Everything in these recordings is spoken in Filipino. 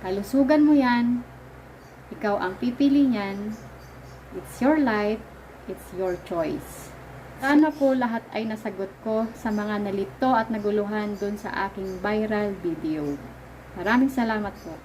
Kalusugan mo yan. Ikaw ang pipili niyan. It's your life. It's your choice. Sana po lahat ay nasagot ko sa mga nalito at naguluhan dun sa aking viral video. Maraming salamat po.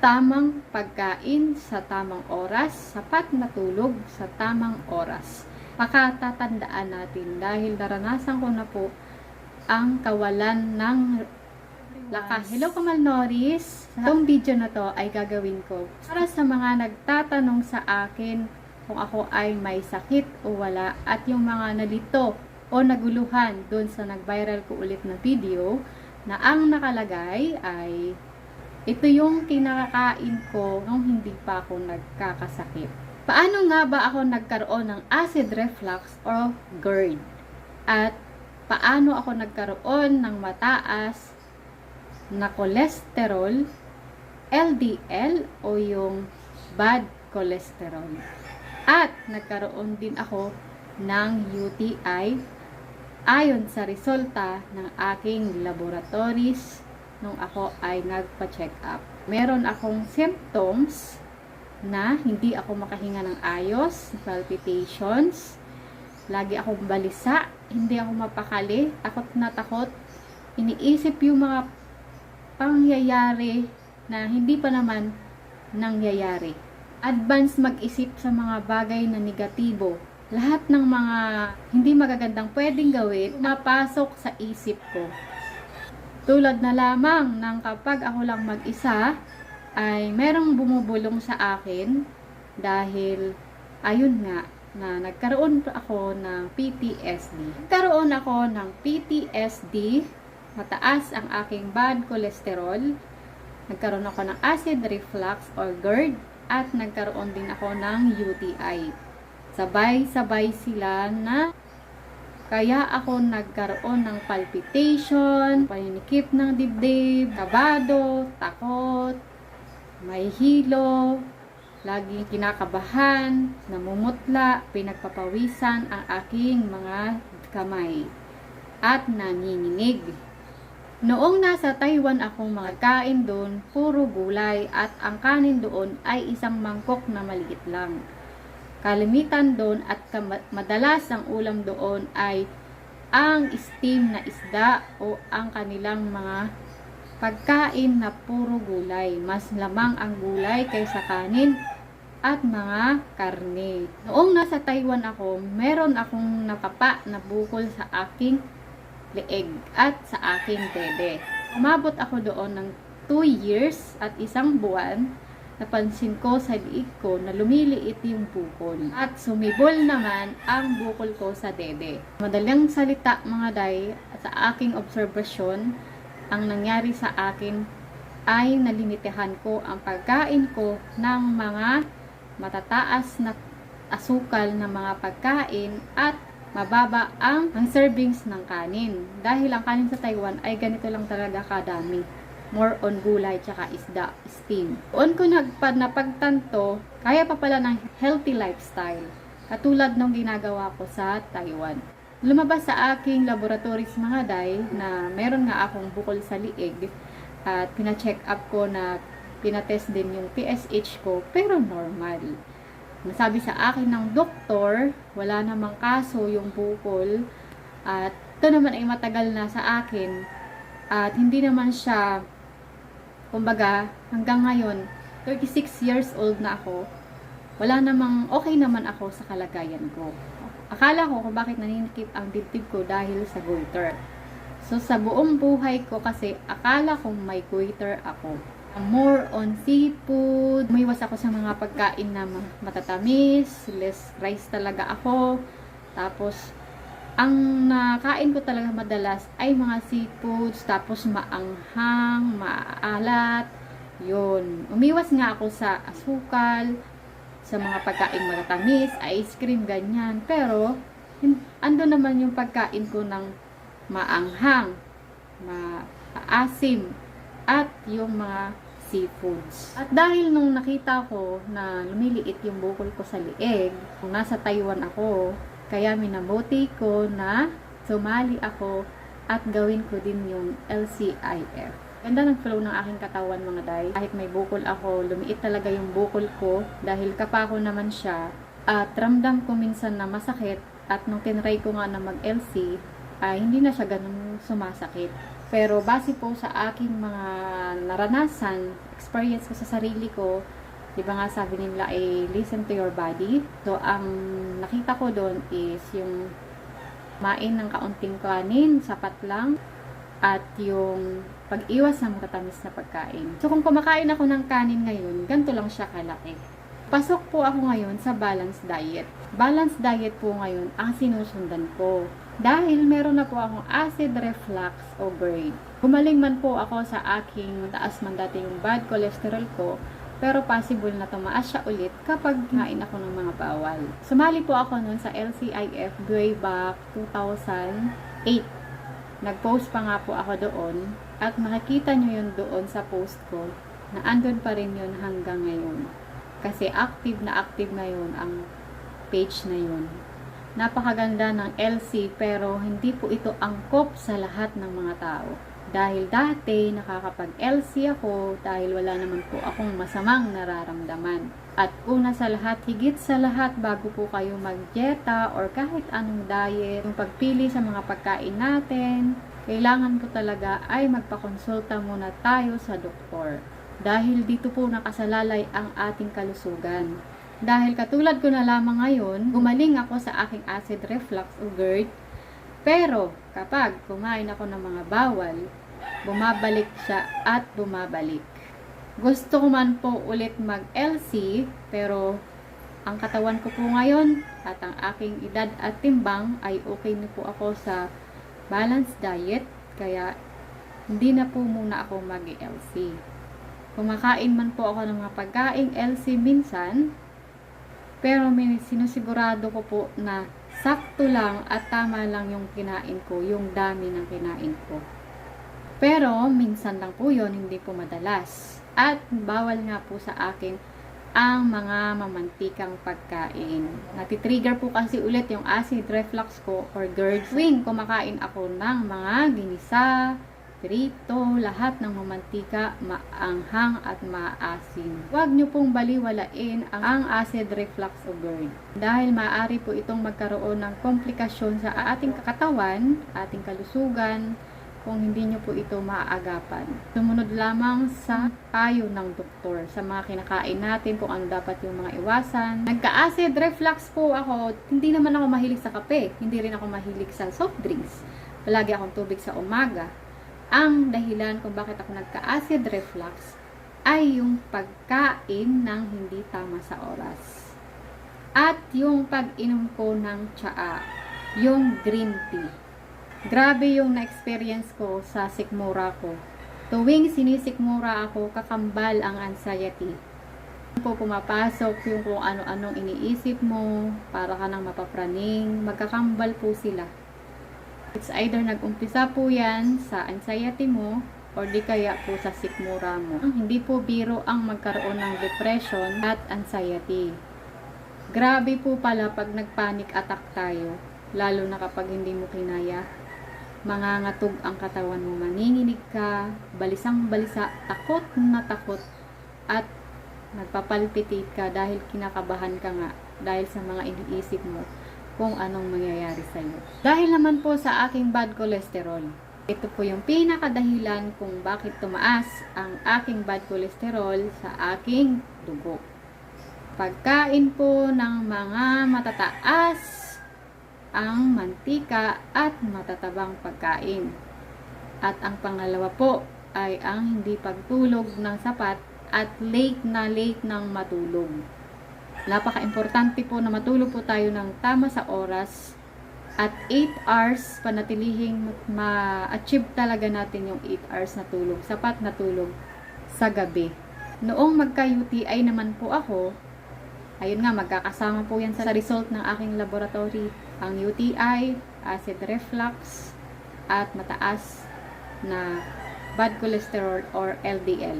Tamang pagkain sa tamang oras, sapat na tulog sa tamang oras. Pakatatandaan natin dahil naranasan ko na po ang kawalan ng lakas. Hello Kamal Norris! Itong video na to ay gagawin ko para sa mga nagtatanong sa akin kung ako ay may sakit o wala at yung mga nalito o naguluhan doon sa nag-viral ko ulit na video na ang nakalagay ay ito yung kinakain ko nung hindi pa ako nagkakasakit. Paano nga ba ako nagkaroon ng acid reflux o GERD? At paano ako nagkaroon ng mataas na cholesterol, LDL o yung bad cholesterol? At nagkaroon din ako ng UTI ayon sa resulta ng aking laboratories nung ako ay nagpa-check up. Meron akong symptoms na hindi ako makahinga ng ayos, palpitations, lagi akong balisa, hindi ako mapakali, takot na takot, iniisip yung mga pangyayari na hindi pa naman nangyayari. Advance mag-isip sa mga bagay na negatibo. Lahat ng mga hindi magagandang pwedeng gawin, mapasok sa isip ko. Tulad na lamang ng kapag ako lang mag-isa, ay merong bumubulong sa akin dahil ayun nga, na nagkaroon ako ng PTSD. Nagkaroon ako ng PTSD, mataas ang aking bad cholesterol, nagkaroon ako ng acid reflux or GERD, at nagkaroon din ako ng UTI. Sabay-sabay sila na kaya ako nagkaroon ng palpitation, paninikip ng dibdib, kabado, takot, may hilo, laging kinakabahan, namumutla, pinagpapawisan ang aking mga kamay at nanginginig. Noong nasa Taiwan akong mga kain doon, puro gulay at ang kanin doon ay isang mangkok na maliit lang. Kalimitan doon at madalas ang ulam doon ay ang steam na isda o ang kanilang mga pagkain na puro gulay. Mas lamang ang gulay kaysa kanin at mga karne. Noong nasa Taiwan ako, meron akong nakapa na bukol sa aking leeg at sa aking dede. Umabot ako doon ng 2 years at 1 buwan. Napansin ko sa liig ko na lumiliit yung bukol at sumibol naman ang bukol ko sa dede. Madaling salita mga day, sa aking obserbasyon, ang nangyari sa akin ay nalimitahan ko ang pagkain ko ng mga matataas na asukal na mga pagkain at mababa ang servings ng kanin. Dahil ang kanin sa Taiwan ay ganito lang talaga kadami. More on gulay tsaka isda, steam. Doon ko napagtanto, kaya pa pala ng healthy lifestyle. Katulad ng ginagawa ko sa Taiwan. Lumabas sa aking laboratories mga day na meron nga akong bukol sa liig at pina-check up ko na pinatest din yung PSH ko pero normal. Nasabi sa akin ng doktor, wala namang kaso yung bukol at ito naman ay matagal na sa akin at hindi naman siya, kumbaga hanggang ngayon 36 years old na ako, wala namang, okay naman ako sa kalagayan ko. Akala ko kung bakit naninikip ang dibdib ko dahil sa goiter. So sa buong buhay ko kasi akala kong may goiter ako. More on seafood. Umiwas ako sa mga pagkain na matatamis. Less rice talaga ako. Tapos, ang nakain ko talaga madalas ay mga seafoods. Tapos, maanghang, maalat. Yun. Umiwas nga ako sa asukal, sa mga pagkain matatamis, ice cream, ganyan. Pero, ando naman yung pagkain ko ng maanghang, maasim, at yung mga seafoods. At dahil nung nakita ko na lumiliit yung bukol ko sa lieg, kung nasa Taiwan ako, kaya minabuti ko na sumali ako at gawin ko din yung LCIF. Ganda ng flow ng aking katawan mga day. Kahit may bukol ako, lumiit talaga yung bukol ko dahil kapako naman siya. At ramdam ko minsan na masakit at nung tinry ko nga na mag-LC ay hindi na siya ganun sumasakit. Pero base po sa aking mga naranasan, experience ko sa sarili ko, di ba nga sabi nila ay listen to your body. So ang nakita ko doon is yung kumain ng kaunting kanin, sapat lang. At yung pag-iwas ng matatamis na pagkain. So, kung kumakain ako ng kanin ngayon, ganito lang siya kalaki. Pasok po ako ngayon sa balanced diet. Balanced diet po ngayon ang sinusundan ko. Dahil meron na po akong acid reflux o GERD. Gumaling man po ako sa aking taas man dati yung bad cholesterol ko, pero possible na tumaas siya ulit kapag kain ako ng mga bawal. Sumali po ako noon sa LCIF way back 2008. Nag-post pa nga po ako doon at makikita nyo yun doon sa post ko na andun pa rin yun hanggang ngayon. Kasi active na yun ang page na yun. Napakaganda ng LC pero hindi po ito angkop sa lahat ng mga tao. Dahil dati nakakapag-LC ako dahil wala naman po akong masamang nararamdaman. At una sa lahat, higit sa lahat bago po kayo mag-dieta or kahit anong diet, yung pagpili sa mga pagkain natin, kailangan po talaga ay magpakonsulta muna tayo sa doktor. Dahil dito po nakasalalay ang ating kalusugan. Dahil katulad ko na lamang ngayon, gumaling ako sa aking acid reflux o GERD, pero kapag kumain ako ng mga bawal, bumabalik siya at bumabalik. Gusto ko man po ulit mag-LC, pero ang katawan ko po ngayon at ang aking edad at timbang ay okay na po ako sa balanced diet, kaya hindi na po muna ako mag-LC. Kumakain man po ako ng mga pagkaing LC minsan, pero sinusigurado ko po na sakto lang at tama lang yung kinain ko, yung dami ng kinain ko. Pero minsan lang po yun, hindi po madalas. At bawal nga po sa akin ang mga mamantikang pagkain. Natitrigger po kasi ulit yung acid reflux ko or GERD. Tuwing kumakain ako ng mga ginisa, prito, lahat ng mamantika, maanghang at maasim. Huwag nyo pong baliwalain ang acid reflux o GERD. Dahil maaari po itong magkaroon ng komplikasyon sa ating katawan, ating kalusugan, kung hindi nyo po ito maaagapan. Sumunod lamang sa payo ng doktor sa mga kinakain natin, kung ano dapat yung mga iwasan. Nagka-acid reflux po ako, hindi naman ako mahilig sa kape, hindi rin ako mahilig sa soft drinks. Palagi akong tubig sa umaga. Ang dahilan kung bakit ako nagka-acid reflux ay yung pagkain ng hindi tama sa oras. At yung pag-inom ko ng tsaa, yung green tea. Grabe yung na-experience ko sa sikmura ko. Tuwing sinisikmura ako, kakambal ang anxiety. Po pumapasok yung kung ano-anong iniisip mo, para ka nang mapapraning, magkakambal po sila. It's either nag-umpisa po yan sa anxiety mo, or di kaya po sa sikmura mo. Hindi po biro ang magkaroon ng depression at anxiety. Grabe po pala pag nag-panic attack tayo, lalo na kapag hindi mo kinaya. Mangangatog ang katawan mo, maninginig ka, balisang-balisa, takot na takot, at nagpapalpitate ka dahil kinakabahan ka nga dahil sa mga iniisip mo kung anong mangyayari sa iyo. Dahil naman po sa aking bad cholesterol, ito po yung pinakadahilan kung bakit tumaas ang aking bad cholesterol sa aking dugo. Pagkain po ng mga matataas ang mantika at matatabang pagkain. At ang pangalawa po ay ang hindi pagtulog ng sapat at late ng matulog. Napaka-importante po na matulog po tayo ng tama sa oras at 8 hours, panatilihing ma-achieve talaga natin yung 8 hours na tulog, sapat na tulog sa gabi. Noong magka-UTI naman po ako, ayun nga, magkakasama po yan sa result ng aking laboratory. Ang UTI, acid reflux, at mataas na bad cholesterol or LDL.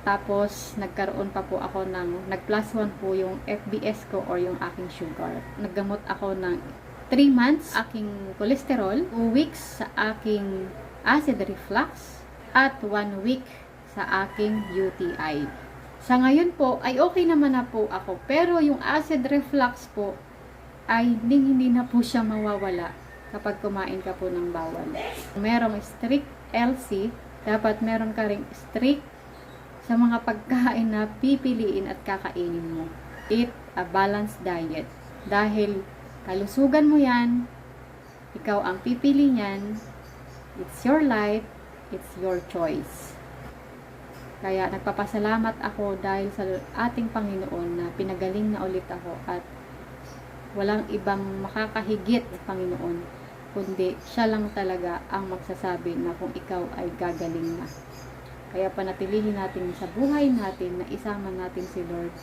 Tapos, nagkaroon pa po ako nag-plus 1 po yung FBS ko or yung aking sugar. Naggamot ako ng 3 months aking cholesterol, 2 weeks sa aking acid reflux, at 1 week sa aking UTI. Sa ngayon po ay okay naman na po ako, pero yung acid reflux po ay hindi na po siya mawawala kapag kumain ka po ng bawal. Merong strict LC, dapat meron ka ring strict sa mga pagkain na pipiliin at kakainin mo. Eat a balanced diet. Dahil kalusugan mo yan, ikaw ang pipili niyan, it's your life, it's your choice. Kaya nagpapasalamat ako dahil sa ating Panginoon na pinagaling na ulit ako at walang ibang makakahigit ng Panginoon, kundi siya lang talaga ang magsasabi na kung ikaw ay gagaling na. Kaya panatilihin natin sa buhay natin na isama natin si Lord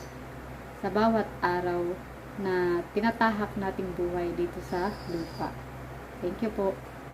sa bawat araw na tinatahak nating buhay dito sa lupa. Thank you po.